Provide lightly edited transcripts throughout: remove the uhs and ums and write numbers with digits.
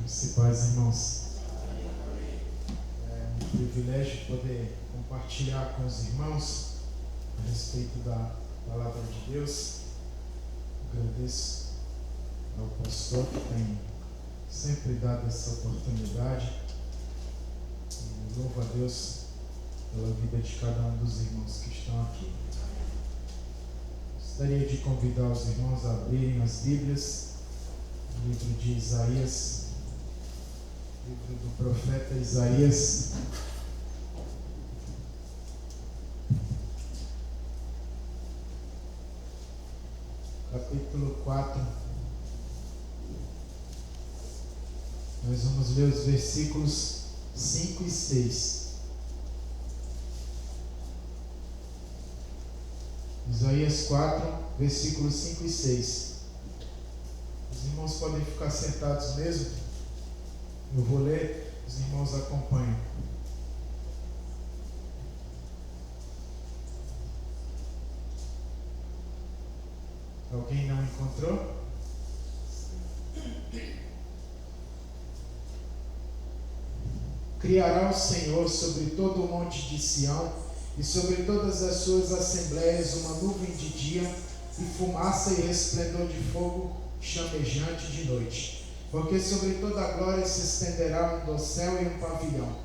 Graças e paz, irmãos. É um privilégio poder compartilhar com os irmãos a respeito da palavra de Deus. Agradeço ao pastor que tem sempre dado essa oportunidade. E louvo a Deus pela vida de cada um dos irmãos que estão aqui. Gostaria de convidar os irmãos a abrirem as Bíblias, o livro de Isaías, livro do profeta Isaías, capítulo 4. Nós vamos ler os versículos 5 e 6. Isaías 4, versículos 5 e 6. Os irmãos podem ficar sentados mesmo. Eu vou ler, os irmãos acompanham. Alguém não encontrou? Criará o Senhor sobre todo o monte de Sião e sobre todas as suas assembleias uma nuvem de dia e fumaça e resplendor de fogo chamejante de noite. Porque sobre toda a glória se estenderá um dossel e um pavilhão,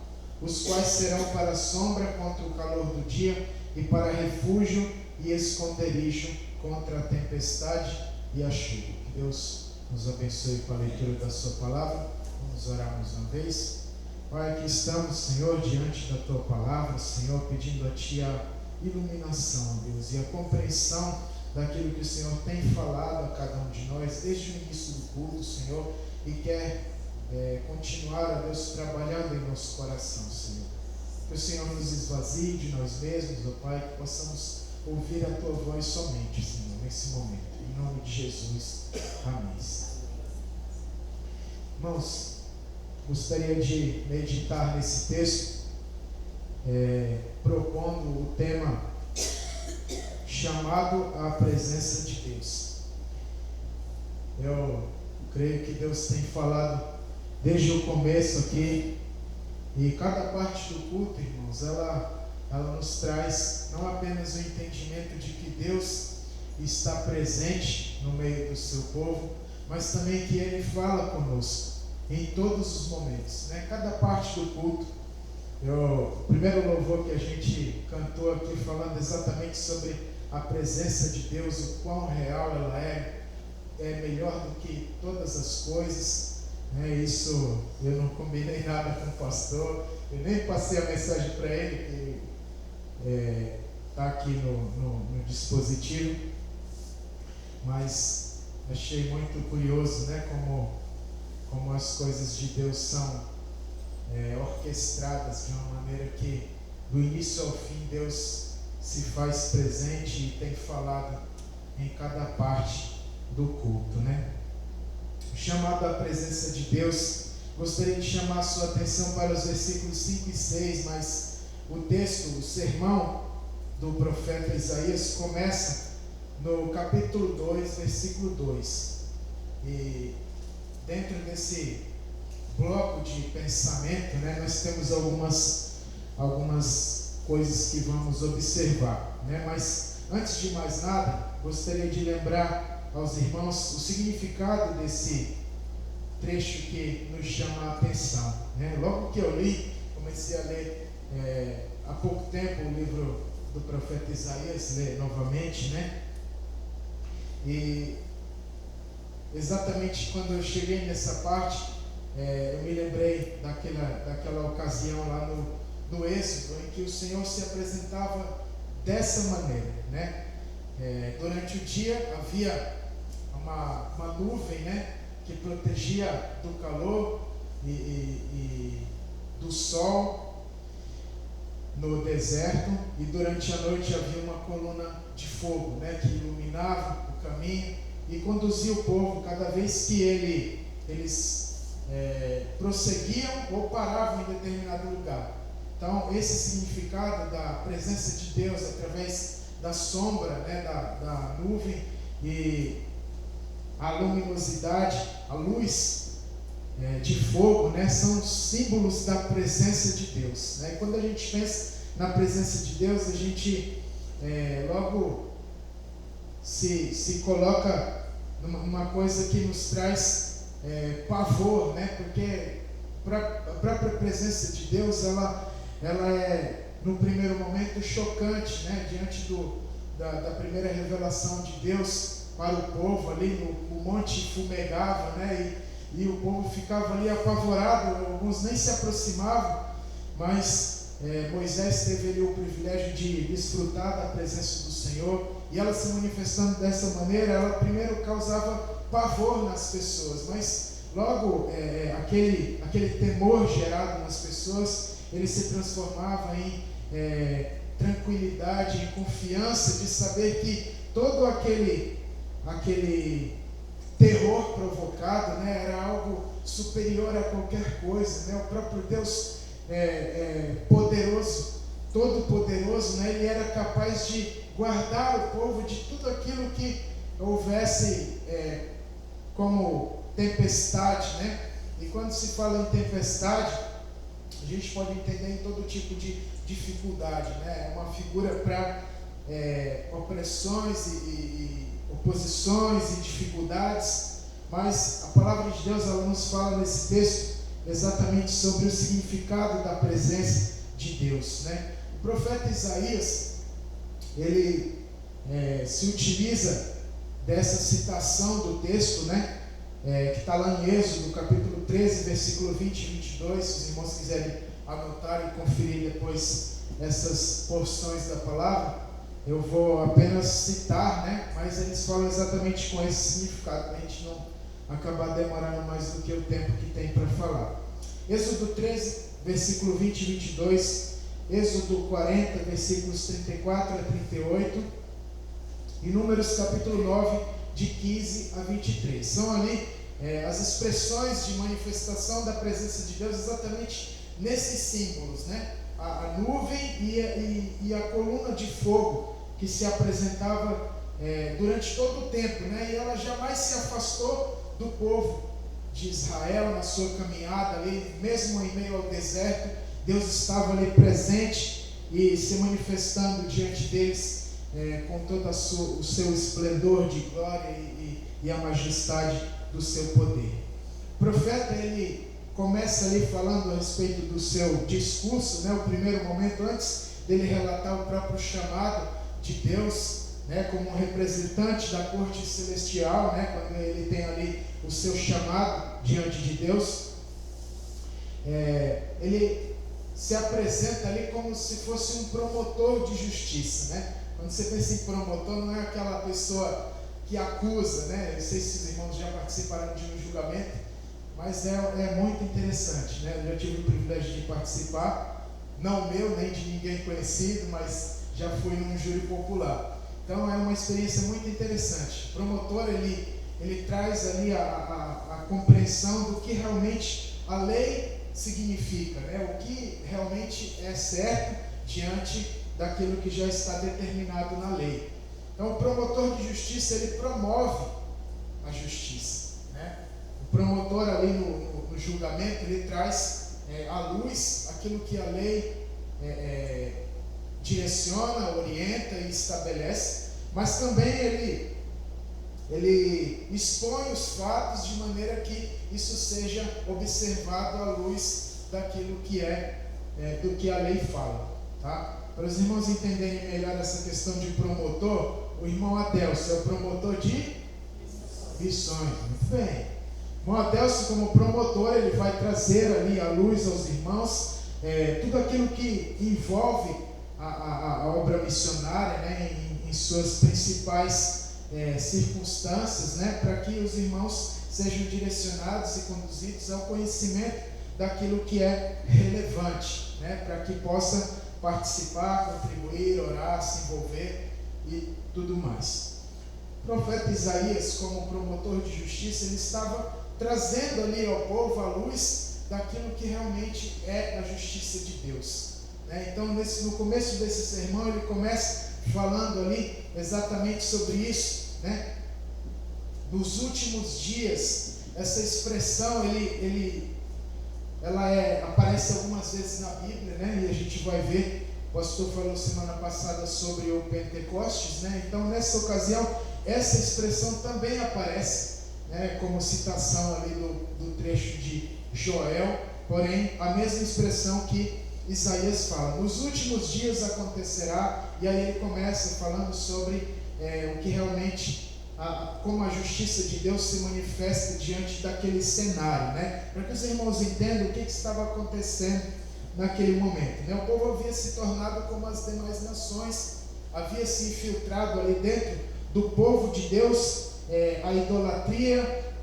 os quais serão para sombra contra o calor do dia e para refúgio e esconderijo contra a tempestade e a chuva. Que Deus nos abençoe com a leitura da sua palavra. Vamos orar mais uma vez. Pai, aqui estamos, Senhor, diante da tua palavra, Senhor, pedindo a ti a iluminação, Deus, e a compreensão daquilo que o Senhor tem falado a cada um de nós desde o início do culto, Senhor, e quer continuar, Deus, trabalhando em nosso coração, Senhor. Que o Senhor nos esvazie de nós mesmos, ó Pai, que possamos ouvir a tua voz somente, Senhor, nesse momento. Em nome de Jesus. Amém. Irmãos, gostaria de meditar nesse texto, propondo o tema chamado à presença de Deus. Eu creio que Deus tem falado desde o começo aqui, e cada parte do culto, irmãos, ela nos traz não apenas o entendimento de que Deus está presente no meio do seu povo, mas também que Ele fala conosco em todos os momentos, né? Cada parte do culto. O primeiro louvor que a gente cantou aqui, falando exatamente sobre a presença de Deus, o quão real ela é melhor do que todas as coisas, né? Isso eu não combinei nada com o pastor, eu nem passei a mensagem para ele, que está aqui no dispositivo, mas achei muito curioso, né? Como as coisas de Deus são orquestradas de uma maneira que do início ao fim Deus se faz presente e tem falado em cada parte do culto, né? Chamado à presença de Deus, gostaria de chamar a sua atenção para os versículos 5 e 6, mas o texto, o sermão do profeta Isaías começa no capítulo 2, versículo 2, e dentro desse bloco de pensamento, né, nós temos algumas coisas que vamos observar, né? Mas antes de mais nada, gostaria de lembrar aos irmãos o significado desse trecho que nos chama a atenção, né? Logo que eu li, comecei a ler há pouco tempo o livro do profeta Isaías, ler novamente, né? E exatamente quando eu cheguei nessa parte, eu me lembrei daquela ocasião lá no Êxodo, em que o Senhor se apresentava dessa maneira, né? Durante o dia havia uma nuvem, né, que protegia do calor e do sol no deserto, e durante a noite havia uma coluna de fogo, né, que iluminava o caminho e conduzia o povo cada vez que eles prosseguiam ou paravam em determinado lugar. Então, esse significado da presença de Deus através da sombra, né, da nuvem, e a luminosidade, a luz de fogo, né, são símbolos da presença de Deus, né? E quando a gente pensa na presença de Deus, a gente logo se coloca numa coisa que nos traz pavor, né? Porque a própria presença de Deus, ela é, no primeiro momento, chocante, né? Diante da primeira revelação de Deus para o povo ali, o monte fumegava, né? E o povo ficava ali apavorado, alguns nem se aproximavam, mas Moisés teve ali o privilégio de desfrutar da presença do Senhor, e ela se manifestando dessa maneira, ela primeiro causava pavor nas pessoas, mas logo aquele temor gerado nas pessoas, ele se transformava em tranquilidade, em confiança de saber que todo aquele terror provocado, né, era algo superior a qualquer coisa, né? O próprio Deus poderoso, todo poderoso, né? Ele era capaz de guardar o povo de tudo aquilo que houvesse como tempestade, né? E quando se fala em tempestade, a gente pode entender em todo tipo de dificuldade, né? É uma figura para opressões e oposições e dificuldades, mas a palavra de Deus, ela nos fala nesse texto exatamente sobre o significado da presença de Deus, né? O profeta Isaías, ele se utiliza dessa citação do texto, né? Que está lá em Êxodo, capítulo 13, versículo 20 e 22, se os irmãos quiserem anotar e conferir depois essas porções da palavra, eu vou apenas citar, né? Mas eles falam exatamente com esse significado, para a gente não acabar demorando mais do que o tempo que tem para falar. Êxodo 13, versículo 20 e 22, Êxodo 40, versículos 34 a 38, e Números capítulo 9, de 15 a 23. São ali as expressões de manifestação da presença de Deus exatamente nesses símbolos, né? A nuvem e a coluna de fogo que se apresentava durante todo o tempo, né? E ela jamais se afastou do povo de Israel na sua caminhada ali, mesmo em meio ao deserto. Deus estava ali presente e se manifestando diante deles com todo o seu esplendor de glória e a majestade do seu poder. O profeta, ele começa ali falando a respeito do seu discurso, né? O primeiro momento, antes dele relatar o próprio chamado de Deus, né? Como um representante da corte celestial, né? Quando ele tem ali o seu chamado diante de Deus, ele se apresenta ali como se fosse um promotor de justiça, né? Quando você pensa em promotor, não é aquela pessoa que acusa, né? Eu sei se os irmãos já participaram de um julgamento, mas é muito interessante, né? Eu já tive o privilégio de participar, não meu, nem de ninguém conhecido, mas já fui num júri popular. Então é uma experiência muito interessante. O promotor, ele traz ali a compreensão do que realmente a lei significa, né? O que realmente é certo diante daquilo que já está determinado na lei. Então o promotor de justiça, ele promove a justiça, né? O promotor ali no julgamento, ele traz à luz aquilo que a lei direciona, orienta e estabelece, mas também ele expõe os fatos de maneira que isso seja observado à luz daquilo que do que a lei fala, tá? Para os irmãos entenderem melhor essa questão de promotor, o irmão Adelso é o promotor de missões. Muito bem. O irmão Adelso, como promotor, ele vai trazer ali à luz aos irmãos tudo aquilo que envolve a obra missionária, né, em suas principais circunstâncias, né, para que os irmãos sejam direcionados e conduzidos ao conhecimento daquilo que é relevante, né, para que possa participar, contribuir, orar, se envolver e tudo mais. O profeta Isaías, como promotor de justiça, ele estava trazendo ali ao povo a luz daquilo que realmente é a justiça de Deus, né? Então, no começo desse sermão, ele começa falando ali exatamente sobre isso, né? Nos últimos dias essa expressão, ela aparece algumas vezes na Bíblia, né? E a gente vai ver, o pastor falou semana passada sobre o Pentecostes, né? Então nessa ocasião, essa expressão também aparece, né? Como citação ali do trecho de Joel, porém a mesma expressão que Isaías fala. Nos últimos dias acontecerá, e aí ele começa falando sobre o que realmente, como a justiça de Deus se manifesta diante daquele cenário, né? Para que os irmãos entendam o que estava acontecendo naquele momento, né? O povo havia se tornado como as demais nações, havia se infiltrado ali dentro do povo de Deus, a idolatria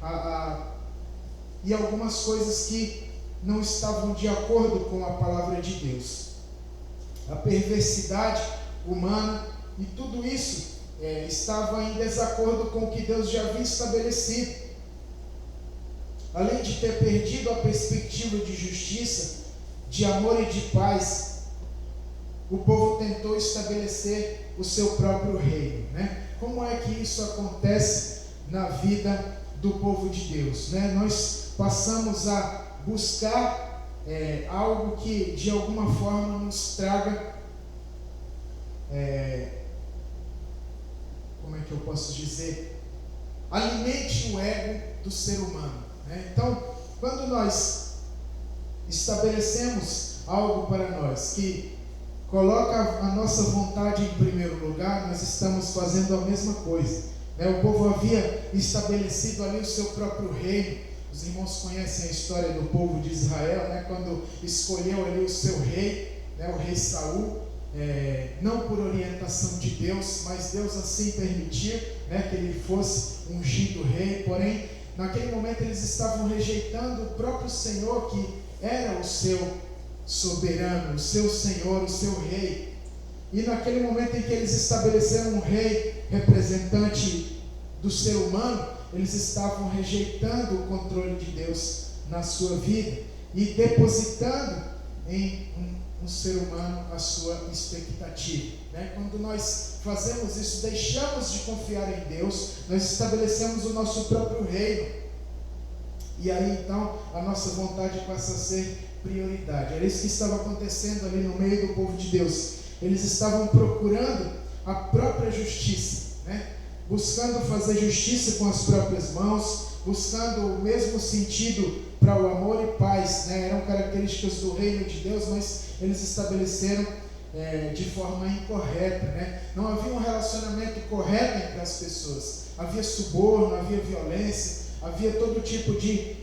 e algumas coisas que não estavam de acordo com a palavra de Deus, a perversidade humana, e tudo isso estava em desacordo com o que Deus já havia estabelecido. Além de ter perdido a perspectiva de justiça, de amor e de paz, o povo tentou estabelecer o seu próprio reino, né? Como é que isso acontece na vida do povo de Deus, né? Nós passamos a buscar algo que de alguma forma nos traga, como é que eu posso dizer, alimente o ego do ser humano, né? Então, quando nós estabelecemos algo para nós que coloca a nossa vontade em primeiro lugar, nós estamos fazendo a mesma coisa, né? O povo havia estabelecido ali o seu próprio reino. Os irmãos conhecem a história do povo de Israel, né? Quando escolheu ali o seu rei, né? O rei Saul, não por orientação de Deus, mas Deus assim permitiu, né? Que ele fosse ungido rei. Porém, naquele momento eles estavam rejeitando o próprio Senhor, que era o seu soberano, o seu Senhor, o seu rei. E naquele momento em que eles estabeleceram um rei representante do ser humano, eles estavam rejeitando o controle de Deus na sua vida e depositando em um ser humano a sua expectativa, né? Quando nós fazemos isso, deixamos de confiar em Deus, nós estabelecemos o nosso próprio reino, e aí então a nossa vontade passa a ser prioridade. Era isso que estava acontecendo ali no meio do povo de Deus. Eles estavam procurando a própria justiça, né? Buscando fazer justiça com as próprias mãos, buscando o mesmo sentido para o amor e paz, né? Eram características do reino de Deus, mas eles estabeleceram de forma incorreta, né? Não havia um relacionamento correto entre as pessoas, havia suborno, havia violência, havia todo tipo de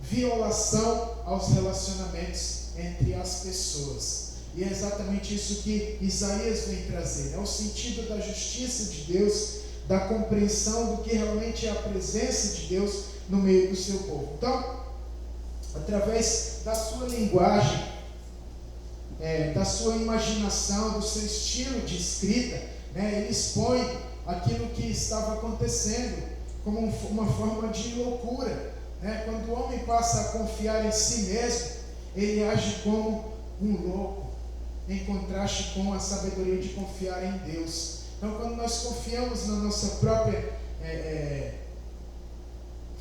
violação aos relacionamentos entre as pessoas. E é exatamente isso que Isaías vem trazer, é o sentido da justiça de Deus, da compreensão do que realmente é a presença de Deus no meio do seu povo. Então, através da sua linguagem, da sua imaginação, do seu estilo de escrita, né, ele expõe aquilo que estava acontecendo como uma forma de loucura, né? Quando o homem passa a confiar em si mesmo, ele age como um louco, em contraste com a sabedoria de confiar em Deus. Então, quando nós confiamos na nossa própria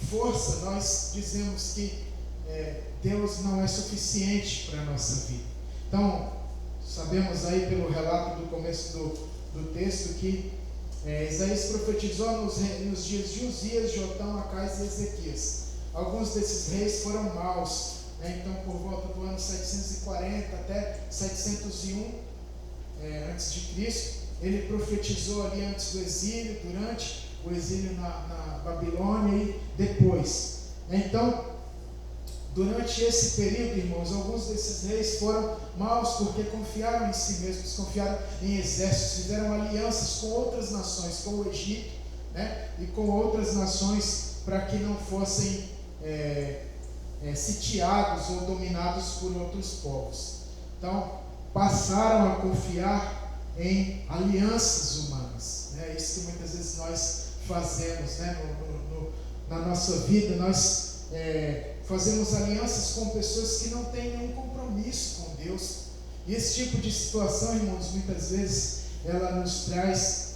força, nós dizemos que Deus não é suficiente para a nossa vida. Então, sabemos aí pelo relato do começo do texto que Isaías profetizou nos dias de Uzias, Jotão, Acais e Ezequias. Alguns desses reis foram maus, né? Então, por volta do ano 740 até 701 antes de Cristo, ele profetizou ali antes do exílio, durante o exílio na Babilônia e depois. Então, durante esse período, irmãos, alguns desses reis foram maus porque confiaram em si mesmos, confiaram em exércitos, fizeram alianças com outras nações, com o Egito, né? E com outras nações, para que não fossem sitiados ou dominados por outros povos. Então, passaram a confiar em alianças humanas, né? Isso que muitas vezes nós fazemos, né? Na nossa vida, nós fazemos alianças com pessoas que não têm nenhum compromisso com Deus. E esse tipo de situação, irmãos, muitas vezes ela nos traz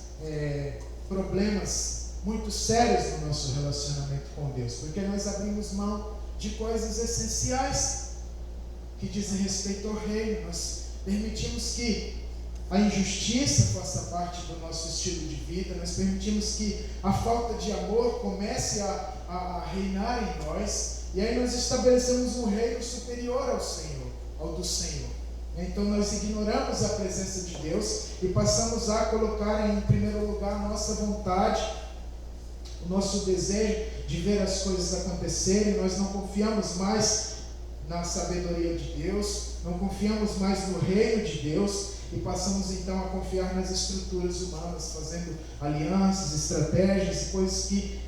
problemas muito sérios no nosso relacionamento com Deus, porque nós abrimos mão de coisas essenciais que dizem respeito ao reino. Nós permitimos que a injustiça faça parte do nosso estilo de vida, nós permitimos que a falta de amor comece a reinar em nós, e aí nós estabelecemos um reino superior ao Senhor, ao do Senhor. Então nós ignoramos a presença de Deus e passamos a colocar em primeiro lugar a nossa vontade, o nosso desejo de ver as coisas acontecerem. Nós não confiamos mais na sabedoria de Deus, não confiamos mais no reino de Deus e passamos então a confiar nas estruturas humanas, fazendo alianças, estratégias e coisas que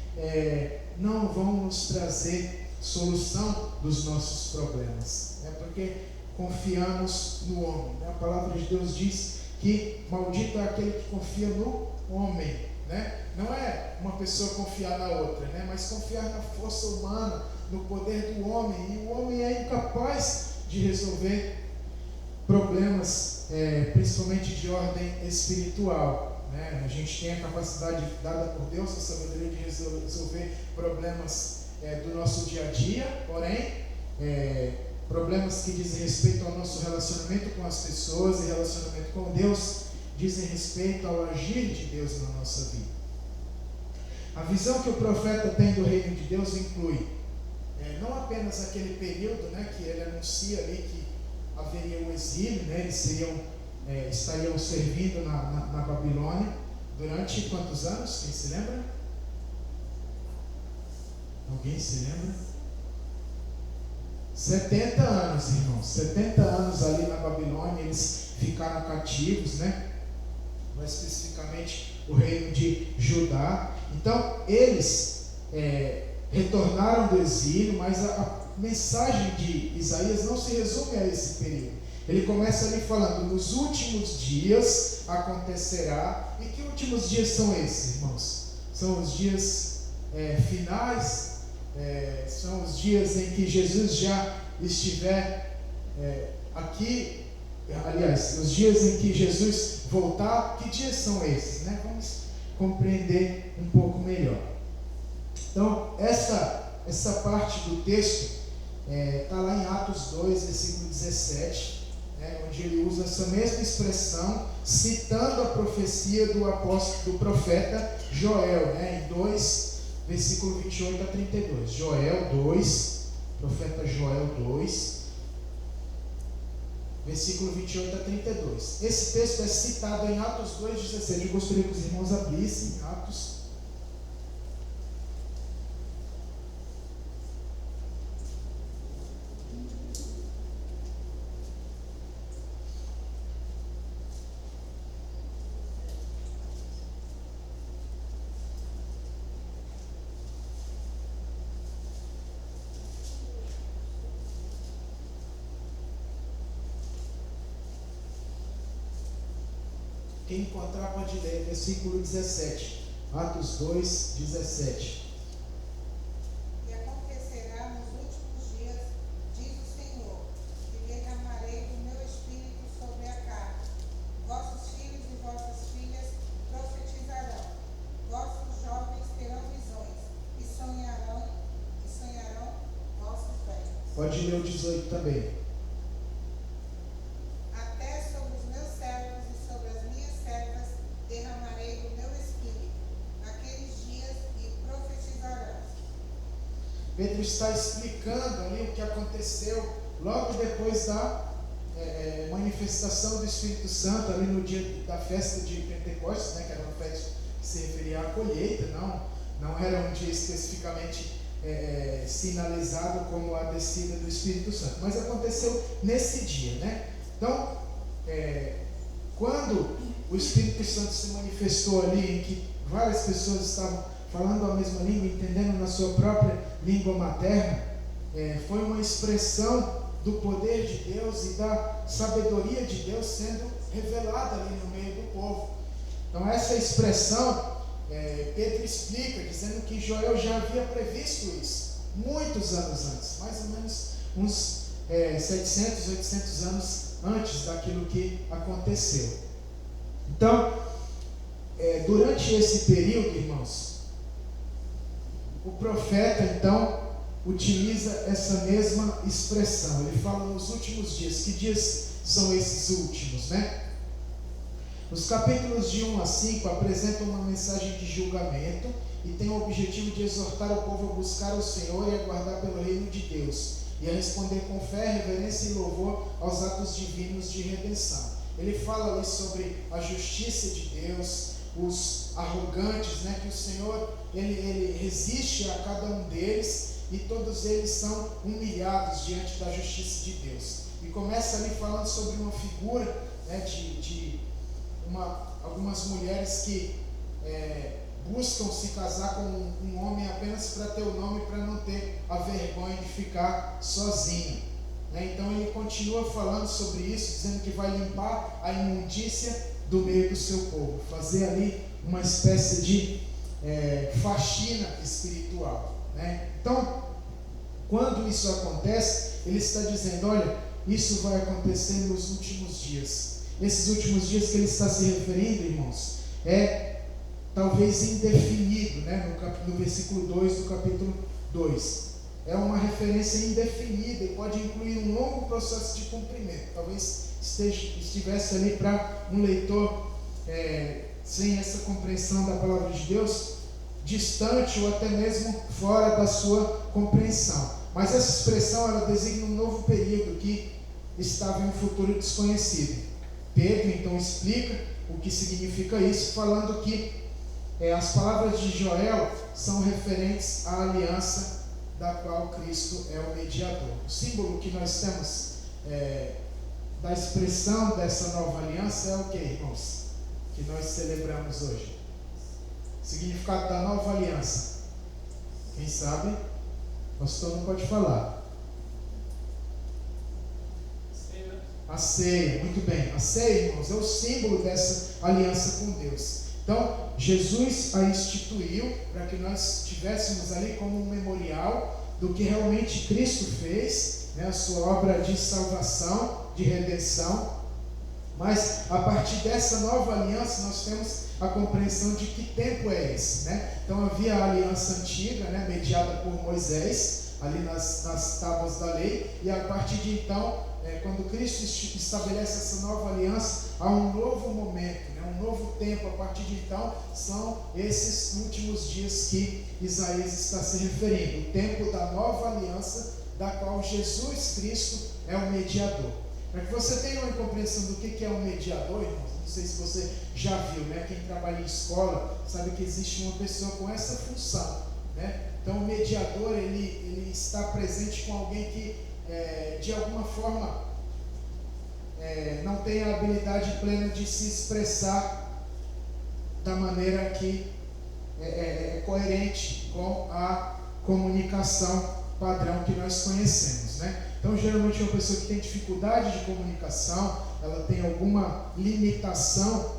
não vão nos trazer solução dos nossos problemas. É porque confiamos no homem. A palavra de Deus diz que maldito é aquele que confia no homem, né? Não é uma pessoa confiar na outra, né? Mas confiar na força humana, no poder do homem, e o homem é incapaz de resolver problemas, principalmente de ordem espiritual, né? A gente tem a capacidade dada por Deus, a sabedoria de resolver problemas do nosso dia a dia, porém problemas que dizem respeito ao nosso relacionamento com as pessoas e relacionamento com Deus dizem respeito ao agir de Deus na nossa vida. A visão que o profeta tem do reino de Deus inclui não apenas aquele período, né, que ele anuncia ali que haveria um exílio, né, eles estariam servindo na Babilônia durante quantos anos? Quem se lembra? Alguém se lembra? 70 anos, irmãos. 70 anos ali na Babilônia, eles ficaram cativos, né? Mais especificamente o reino de Judá. Então, eles retornaram do exílio, mas a mensagem de Isaías não se resume a esse período. Ele começa ali falando: nos últimos dias acontecerá. E que últimos dias são esses, irmãos? São os dias finais, são os dias em que Jesus já estiver aqui. Aliás, os dias em que Jesus voltar. Que dias são esses, né? Vamos compreender um pouco melhor. Então, essa parte do texto está lá em Atos 2, versículo 17, onde ele usa essa mesma expressão, citando a profecia do profeta Joel, em 2, versículo 28 a 32. Joel 2, profeta Joel 2, versículo 28 a 32. Esse texto é citado em Atos 2, 17. Eu gostaria que os irmãos abrissem Atos. Quem encontrar pode ler, versículo 17, Atos 2, 17. E acontecerá nos últimos dias, diz o Senhor, que derramarei do meu espírito sobre a carne. Vossos filhos e vossas filhas profetizarão, vossos jovens terão visões, e sonharão vossos velhos. Pode ler o 18 também. Pedro está explicando ali o que aconteceu logo depois da manifestação do Espírito Santo, ali no dia da festa de Pentecostes, que era uma festa que se referia à colheita, não era um dia especificamente sinalizado como a descida do Espírito Santo, mas aconteceu nesse dia, Então, quando o Espírito Santo se manifestou ali, em que várias pessoas estavam falando a mesma língua, entendendo na sua própria língua materna, foi uma expressão do poder de Deus e da sabedoria de Deus sendo revelada ali no meio do povo. Então essa expressão, Pedro explica, dizendo que Joel já havia previsto isso, muitos anos antes, mais ou menos uns 700, 800 anos antes daquilo que aconteceu. Então, durante esse período, irmãos, o profeta então utiliza essa mesma expressão. Ele fala nos últimos dias. Que dias são esses últimos, né? Os capítulos de 1 a 5 apresentam uma mensagem de julgamento e tem o objetivo de exortar o povo a buscar o Senhor e aguardar pelo reino de Deus, e a responder com fé, reverência e louvor aos atos divinos de redenção. Ele fala ali sobre a justiça de Deus, os arrogantes, né, que o Senhor ele resiste a cada um deles, e todos eles são humilhados diante da justiça de Deus. E começa ali falando sobre uma figura, né, de algumas mulheres que buscam se casar com um homem apenas para ter o nome, para não ter a vergonha de ficar sozinho, né? Então ele continua falando sobre isso, dizendo que vai limpar a imundícia do meio do seu povo, fazer ali uma espécie de faxina espiritual, né? Então, quando isso acontece, ele está dizendo: olha, isso vai acontecer nos últimos dias. Esses últimos dias que ele está se referindo, irmãos, talvez indefinido, né? No versículo 2 do capítulo 2. É uma referência indefinida e pode incluir um longo processo de cumprimento. Talvez estivesse ali para um leitor sem essa compreensão da palavra de Deus, distante ou até mesmo fora da sua compreensão. Mas essa expressão, ela designa um novo período que estava em um futuro desconhecido. Pedro então explica o que significa isso, falando que as palavras de Joel são referentes à aliança da qual Cristo é o mediador. O símbolo que nós temos da expressão dessa nova aliança é o que, irmãos? Que nós celebramos hoje. O significado da nova aliança. Quem sabe? O pastor não pode falar. A ceia, muito bem. A ceia, irmãos, é o símbolo dessa aliança com Deus. Então, Jesus a instituiu para que nós tivéssemos ali como um memorial do que realmente Cristo fez, né, a sua obra de salvação, de redenção. Mas a partir dessa nova aliança nós temos a compreensão de que tempo é esse, né? Então havia a aliança antiga, né, mediada por Moisés, ali nas tábuas da lei, e a partir de então, quando Cristo estabelece essa nova aliança, há um novo momento, né, um novo tempo. A partir de então, são esses últimos dias que Isaías está se referindo, o tempo da nova aliança, da qual Jesus Cristo é o mediador. Para que você tenha uma compreensão do que é um mediador, irmãos, não sei se você já viu, né? Quem trabalha em escola sabe que existe uma pessoa com essa função, né? Então o mediador, ele está presente com alguém que de alguma forma não tem a habilidade plena de se expressar da maneira que é coerente com a comunicação padrão que nós conhecemos, né? Então, geralmente, uma pessoa que tem dificuldade de comunicação, ela tem alguma limitação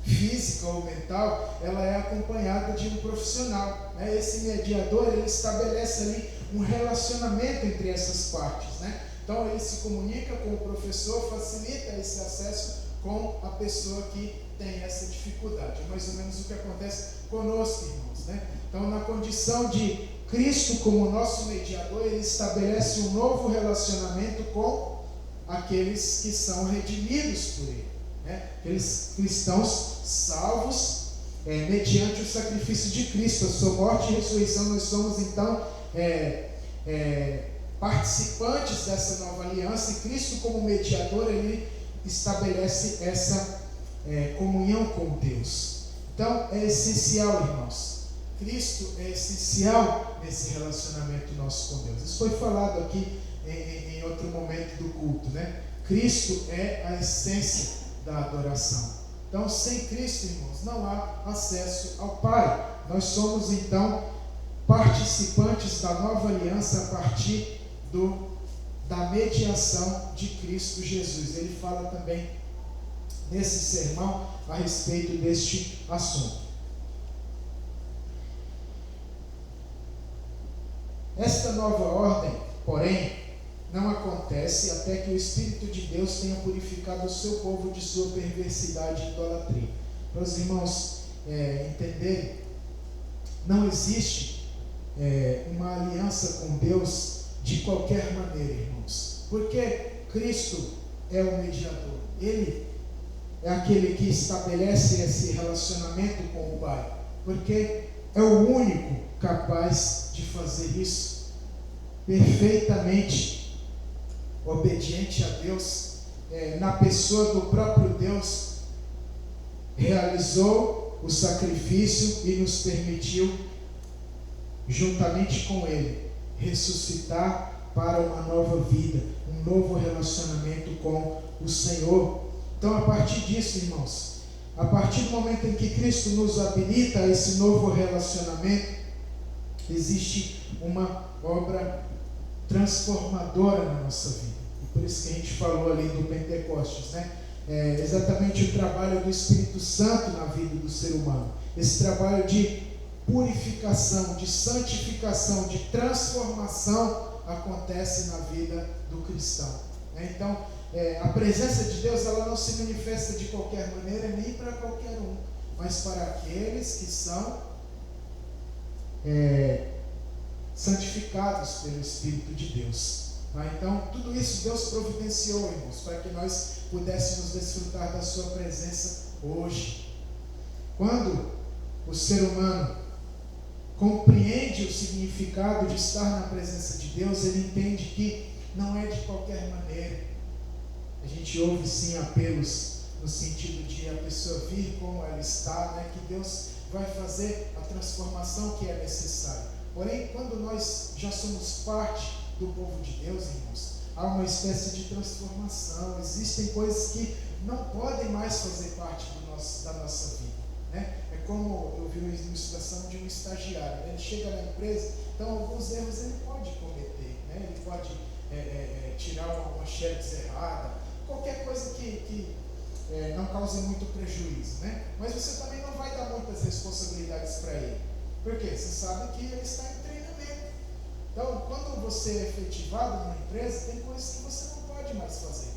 física ou mental, ela é acompanhada de um profissional, né? Esse mediador, ele estabelece ali um relacionamento entre essas partes, né? Então, ele se comunica com o professor, facilita esse acesso com a pessoa que tem essa dificuldade. É mais ou menos o que acontece conosco, irmãos, né? Então, na condição de Cristo como nosso mediador, ele estabelece um novo relacionamento com aqueles que são redimidos por ele, né? Aqueles cristãos salvos mediante o sacrifício de Cristo, a sua morte e ressurreição. Nós somos então participantes dessa nova aliança, e Cristo como mediador, ele estabelece essa comunhão com Deus. Então é essencial, irmãos, Cristo é essencial nesse relacionamento nosso com Deus. Isso foi falado aqui em outro momento do culto, né? Cristo é a essência da adoração. Então, sem Cristo, irmãos, não há acesso ao Pai. Nós somos, então, participantes da nova aliança a partir da mediação de Cristo Jesus. Ele fala também nesse sermão a respeito deste assunto. Esta nova ordem, porém, não acontece até que o Espírito de Deus tenha purificado o seu povo de sua perversidade e idolatria. Para os irmãos entenderem, não existe uma aliança com Deus de qualquer maneira, irmãos. Porque Cristo é o mediador. Ele é aquele que estabelece esse relacionamento com o Pai. Porque é o único capaz de fazer isso perfeitamente obediente a Deus, na pessoa do próprio Deus, realizou o sacrifício e nos permitiu, juntamente com Ele, ressuscitar para uma nova vida, um novo relacionamento com o Senhor. Então, a partir disso, irmãos, a partir do momento em que Cristo nos habilita a esse novo relacionamento, existe uma obra transformadora na nossa vida. E por isso que a gente falou ali do Pentecostes, né? Exatamente o trabalho do Espírito Santo na vida do ser humano. Esse trabalho de purificação, de santificação, de transformação acontece na vida do cristão. Então, a presença de Deus, ela não se manifesta de qualquer maneira, nem para qualquer um, mas para aqueles que são santificados pelo Espírito de Deus. Então, tudo isso Deus providenciou, irmãos, para que nós pudéssemos desfrutar da sua presença hoje. Quando o ser humano compreende o significado de estar na presença de Deus, ele entende que não é de qualquer maneira. A gente ouve sim apelos no sentido de a pessoa vir como ela está, né? Que Deus vai fazer a transformação que é necessária. Porém, quando nós já somos parte do povo de Deus, irmãos, há uma espécie de transformação. Existem coisas que não podem mais fazer parte da nossa vida, né? É como eu vi uma ilustração de um estagiário, né? Ele chega na empresa, então alguns erros ele pode cometer, né? Ele pode tirar uma xerox errada, qualquer coisa que não cause muito prejuízo, né? Mas você também não vai dar muitas responsabilidades para ele, porque você sabe que ele está em treinamento. Então, quando você é efetivado numa empresa, tem coisas que você não pode mais fazer,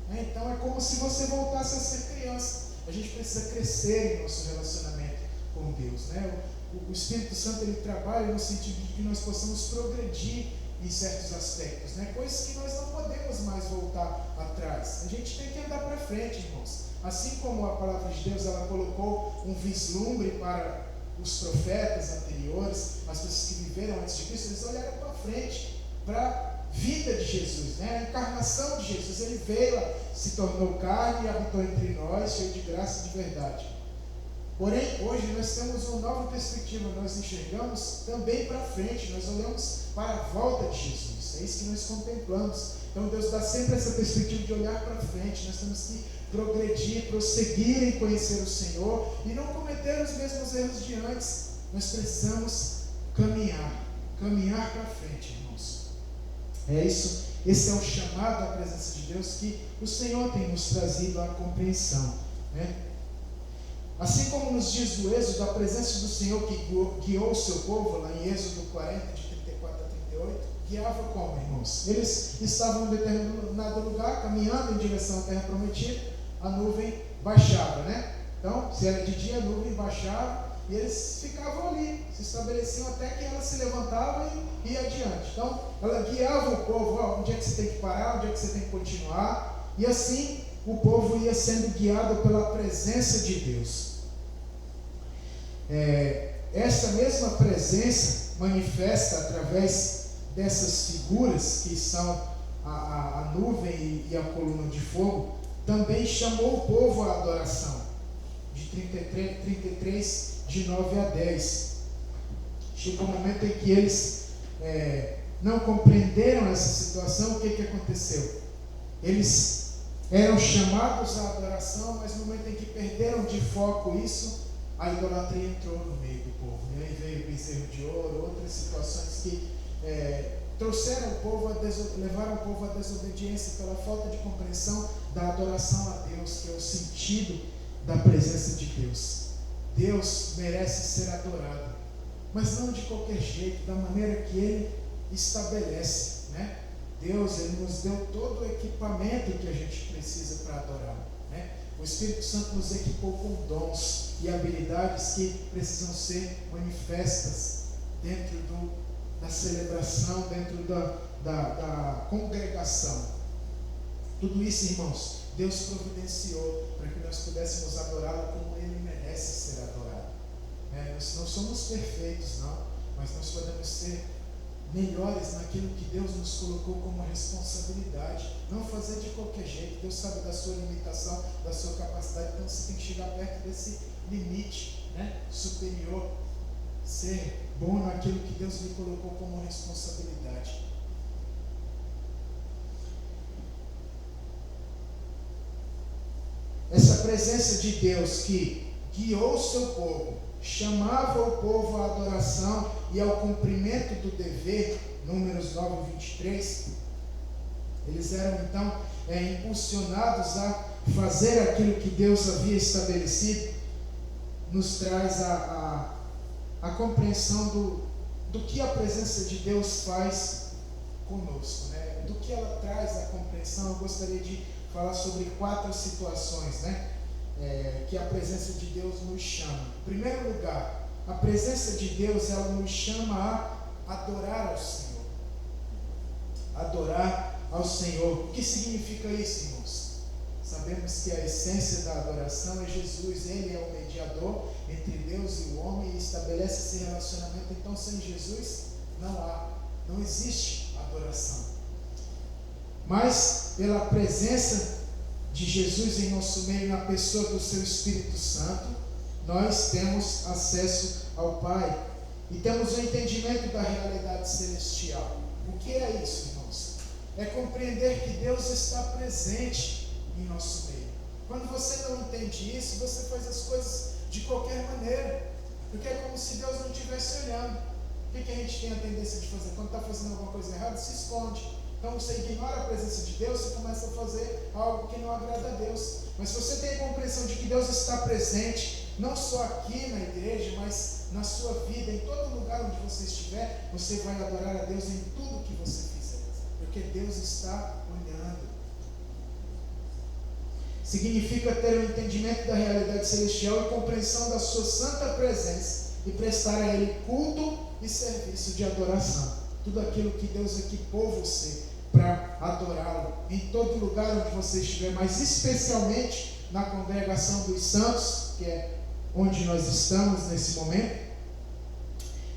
né? Então, é como se você voltasse a ser criança. A gente precisa crescer em nosso relacionamento com Deus, né? O Espírito Santo, ele trabalha no sentido de que nós possamos progredir em certos aspectos, né? Coisas que nós não podemos mais voltar atrás. A gente tem que andar para frente, irmãos. Assim como a palavra de Deus, ela colocou um vislumbre para os profetas anteriores, as pessoas que viveram antes de Cristo, eles olharam para frente, para a vida de Jesus, né? A encarnação de Jesus. Ele veio, se tornou carne e habitou entre nós, cheio de graça e de verdade. Porém, hoje nós temos uma nova perspectiva, nós enxergamos também para frente, nós olhamos para a volta de Jesus, é isso que nós contemplamos. Então Deus dá sempre essa perspectiva de olhar para frente. Nós temos que progredir, prosseguir em conhecer o Senhor e não cometer os mesmos erros de antes. Nós precisamos caminhar para frente, irmãos. É isso, esse é o chamado à presença de Deus que o Senhor tem nos trazido à compreensão, né? Assim como nos dias do Êxodo, a presença do Senhor que guiou o seu povo, lá em Êxodo 40, de 34 a 38, guiava como, irmãos? Eles estavam em determinado lugar, caminhando em direção à terra prometida, a nuvem baixava, né? Então, se era de dia, a nuvem baixava, e eles ficavam ali, se estabeleciam até que ela se levantava e ia adiante. Então, ela guiava o povo, onde é que você tem que parar, onde é que você tem que continuar, e assim o povo ia sendo guiado pela presença de Deus. Essa mesma presença manifesta através dessas figuras que são a nuvem e a coluna de fogo, também chamou o povo à adoração. De 33, de 9 a 10. Chegou um momento em que eles não compreenderam essa situação. O que aconteceu? Eles eram chamados à adoração, mas no momento em que perderam de foco isso, a idolatria entrou no meio do povo. E aí veio o bezerro de ouro, outras situações que levaram o povo à desobediência pela falta de compreensão da adoração a Deus, que é o sentido da presença de Deus. Deus merece ser adorado, mas não de qualquer jeito, da maneira que Ele estabelece, né? Deus, Ele nos deu todo o equipamento que a gente precisa para adorar, né? O Espírito Santo nos equipou com dons e habilidades que precisam ser manifestas dentro do da celebração, dentro da congregação. Tudo isso, irmãos, Deus providenciou para que nós pudéssemos adorá-lo como Ele merece ser adorado. Nós não somos perfeitos, não, mas nós podemos ser melhores naquilo que Deus nos colocou como responsabilidade. Não fazer de qualquer jeito. Deus sabe da sua limitação, da sua capacidade, então você tem que chegar perto desse limite, superior. Ser bom naquilo que Deus lhe colocou como responsabilidade. Essa presença de Deus que guiou o seu povo, chamava o povo à adoração e ao cumprimento do dever, Números 9, 23, eles eram então impulsionados a fazer aquilo que Deus havia estabelecido, nos traz a compreensão do que a presença de Deus faz conosco, do que ela traz a compreensão. Eu gostaria de falar sobre 4 situações, que a presença de Deus nos chama. Em primeiro lugar, a presença de Deus, ela nos chama a adorar ao Senhor. Adorar ao Senhor. O que significa isso, irmãos? Sabemos que a essência da adoração é Jesus. Ele é o mediador entre Deus e o homem e estabelece esse relacionamento. Então, sem Jesus, não existe adoração. Mas, pela presença de Jesus em nosso meio, na pessoa do seu Espírito Santo, nós temos acesso ao Pai e temos o entendimento da realidade celestial. O que é isso, irmãos? É compreender que Deus está presente em nosso meio. Quando você não entende isso, você faz as coisas de qualquer maneira, porque é como se Deus não estivesse olhando. O que a gente tem a tendência de fazer? Quando está fazendo alguma coisa errada, se esconde. Então você ignora a presença de Deus, você começa a fazer algo que não agrada a Deus. Mas se você tem a compreensão de que Deus está presente, não só aqui na igreja, mas na sua vida, em todo lugar onde você estiver, você vai adorar a Deus em tudo que você fizer, porque Deus está olhando. Significa ter o entendimento da realidade celestial e compreensão da sua santa presença e prestar a Ele culto e serviço de adoração. Tudo aquilo que Deus equipou você para adorá-lo em todo lugar onde você estiver, mas especialmente na congregação dos santos, que é onde nós estamos nesse momento.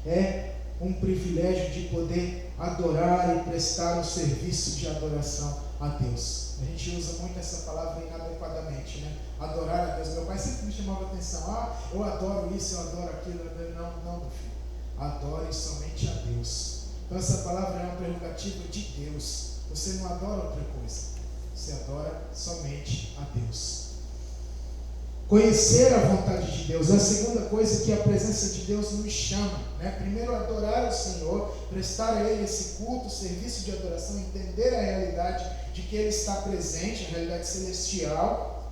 É um privilégio de poder adorar e prestar um serviço de adoração a Deus. A gente usa muito essa palavra inadequadamente, adorar a Deus. Meu pai sempre me chamava a atenção, eu adoro isso, eu adoro aquilo. Não, meu filho, adore somente a Deus. Então essa palavra é uma prerrogativa de Deus. Você não adora outra coisa, você adora somente a Deus. Conhecer a vontade de Deus. A segunda coisa que a presença de Deus nos chama, Primeiro, adorar o Senhor, prestar a Ele esse culto, serviço de adoração, entender a realidade de que Ele está presente, a realidade celestial.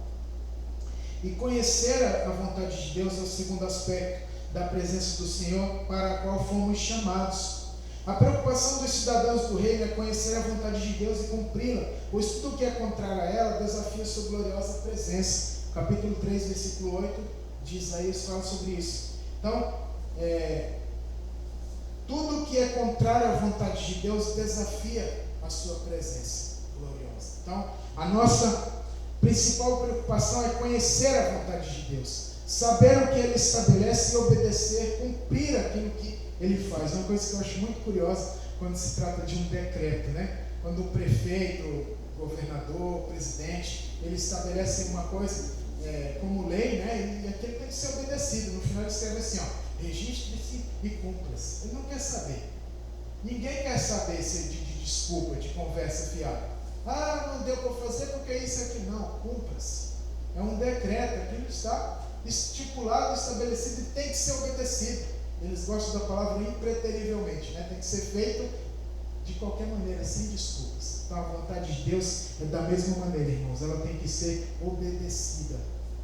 E conhecer a vontade de Deus é o segundo aspecto da presença do Senhor, para a qual fomos chamados. A preocupação dos cidadãos do reino é conhecer a vontade de Deus e cumpri-la, pois tudo que é contrário a ela desafia sua gloriosa presença. Capítulo 3, versículo 8 de Isaías fala sobre isso. Então, tudo que é contrário à vontade de Deus desafia a sua presença gloriosa. Então, a nossa principal preocupação é conhecer a vontade de Deus, saber o que Ele estabelece e obedecer, cumprir aquilo que Ele faz. Uma coisa que eu acho muito curiosa quando se trata de um decreto, Quando o prefeito, o governador, o presidente, ele estabelece uma coisa como lei, e aquilo tem que ser obedecido. No final ele escreve assim, registre-se e cumpra-se. Ele não quer saber. Ninguém quer saber de desculpa, de conversa fiada. Não deu para fazer porque isso aqui. Não, cumpra-se. É um decreto, aquilo está estipulado, estabelecido e tem que ser obedecido. Eles gostam da palavra impreterivelmente, Tem que ser feito de qualquer maneira, sem desculpas. Então a vontade de Deus é da mesma maneira, irmãos. Ela tem que ser obedecida,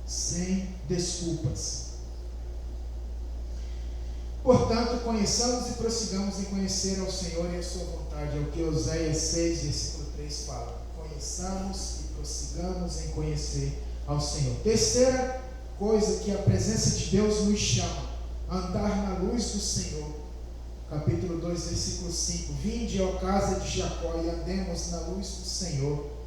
sem desculpas. Portanto, conheçamos e prossigamos em conhecer ao Senhor e a sua vontade. É o que Oséias 6, versículo 3 fala. Conheçamos e prossigamos em conhecer ao Senhor. Terceira coisa que a presença de Deus nos chama: andar na luz do Senhor. capítulo 2, versículo 5. Vinde, ó casa de Jacó, e andemos na luz do Senhor.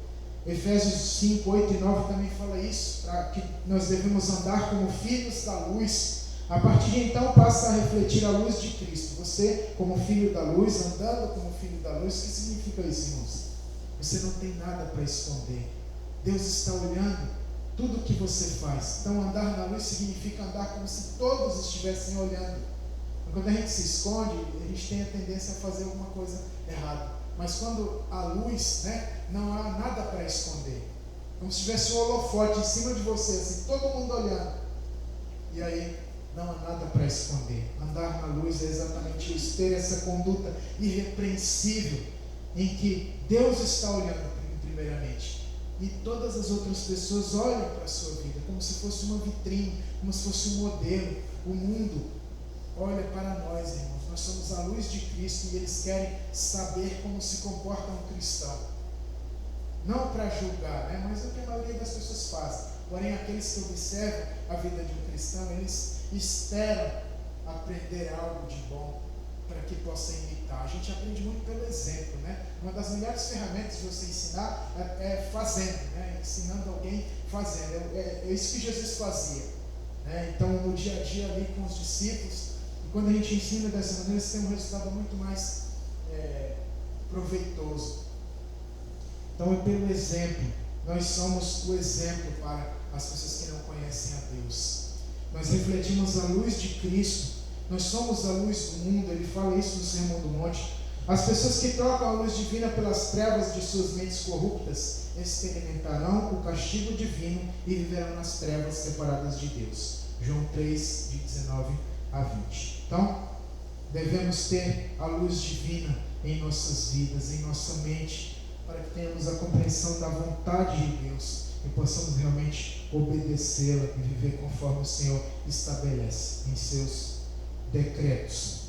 Efésios 5, 8 e 9 também fala isso, que nós devemos andar como filhos da luz. A partir de então passa a refletir a luz de Cristo. Você, como filho da luz, andando como filho da luz, o que significa isso, irmãos? Você não tem nada para esconder. Deus está olhando tudo que você faz. Então andar na luz significa andar como se todos estivessem olhando. Quando a gente se esconde, a gente tem a tendência a fazer alguma coisa errada. Mas quando a luz, não há nada para esconder. Como se tivesse um holofote em cima de você, assim, todo mundo olhando. E aí não há nada para esconder. Andar na luz é exatamente isso, ter essa conduta irrepreensível, em que Deus está olhando primeiramente. E todas as outras pessoas olham para a sua vida, como se fosse uma vitrine, como se fosse um modelo. O mundo olha para nós, irmãos. Nós somos a luz de Cristo e eles querem saber como se comporta um cristão. Não para julgar, mas é o que a maioria das pessoas faz. Porém, aqueles que observam a vida de um cristão, eles esperam aprender algo de bom para que possa imitar. A gente aprende muito pelo exemplo, Uma das melhores ferramentas de você ensinar é fazendo, ensinando alguém fazendo. É isso que Jesus fazia, Então, no dia a dia ali com os discípulos, e quando a gente ensina dessa maneira, você tem um resultado muito mais proveitoso. Então, é pelo exemplo. Nós somos o exemplo para as pessoas que não conhecem a Deus. Nós refletimos a luz de Cristo. Nós somos a luz do mundo. Ele fala isso no Sermão do Monte. As pessoas que trocam a luz divina pelas trevas de suas mentes corruptas experimentarão o castigo divino e viverão nas trevas separadas de Deus. João 3, de 19 a 20. Então, devemos ter a luz divina em nossas vidas, em nossa mente, para que tenhamos a compreensão da vontade de Deus e possamos realmente obedecê-la e viver conforme o Senhor estabelece em seus decretos.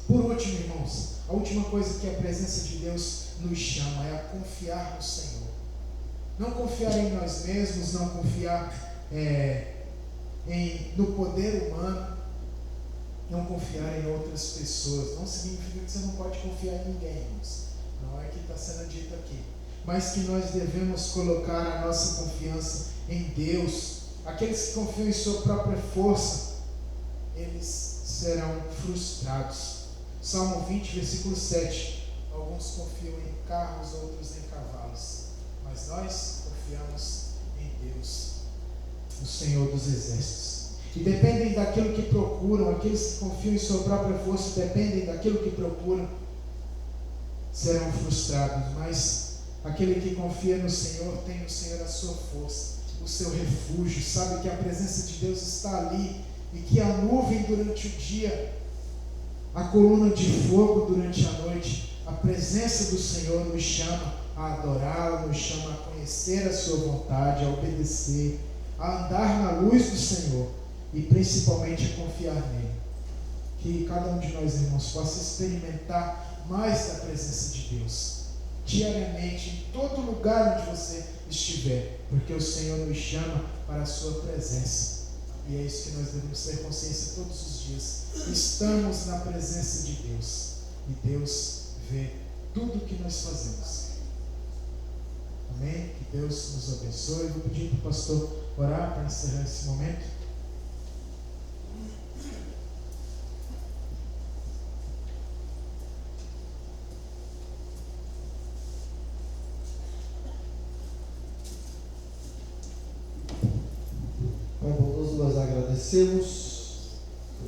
Por último, irmãos, a última coisa que a presença de Deus nos chama é a confiar no Senhor. Não confiar em nós mesmos, não confiar no poder humano, não confiar em outras pessoas. Não significa que você não pode confiar em ninguém, irmãos. Não é que está sendo dito aqui. Mas que nós devemos colocar a nossa confiança em Deus. Aqueles que confiam em sua própria força, eles serão frustrados. Salmo 20, versículo 7. Alguns confiam em carros, outros em cavalos. Mas nós confiamos em Deus, o Senhor dos Exércitos. E dependem daquilo que procuram. Aqueles que confiam em sua própria força dependem daquilo que procuram, serão frustrados. Mas aquele que confia no Senhor tem no Senhor a sua força, o seu refúgio, sabe que a presença de Deus está ali e que a nuvem durante o dia, a coluna de fogo durante a noite, a presença do Senhor nos chama a adorá-lo, nos chama a conhecer a sua vontade, a obedecer, a andar na luz do Senhor e principalmente a confiar nele. Que cada um de nós, irmãos, possa experimentar mais da presença de Deus diariamente, em todo lugar onde você estiver, porque o Senhor nos chama para a sua presença. E é isso que nós devemos ter consciência todos os dias. Estamos na presença de Deus e Deus vê tudo o que nós fazemos. Amém? Que Deus nos abençoe. Vou pedir para o pastor orar para encerrar esse momento. Pai bondoso, nós agradecemos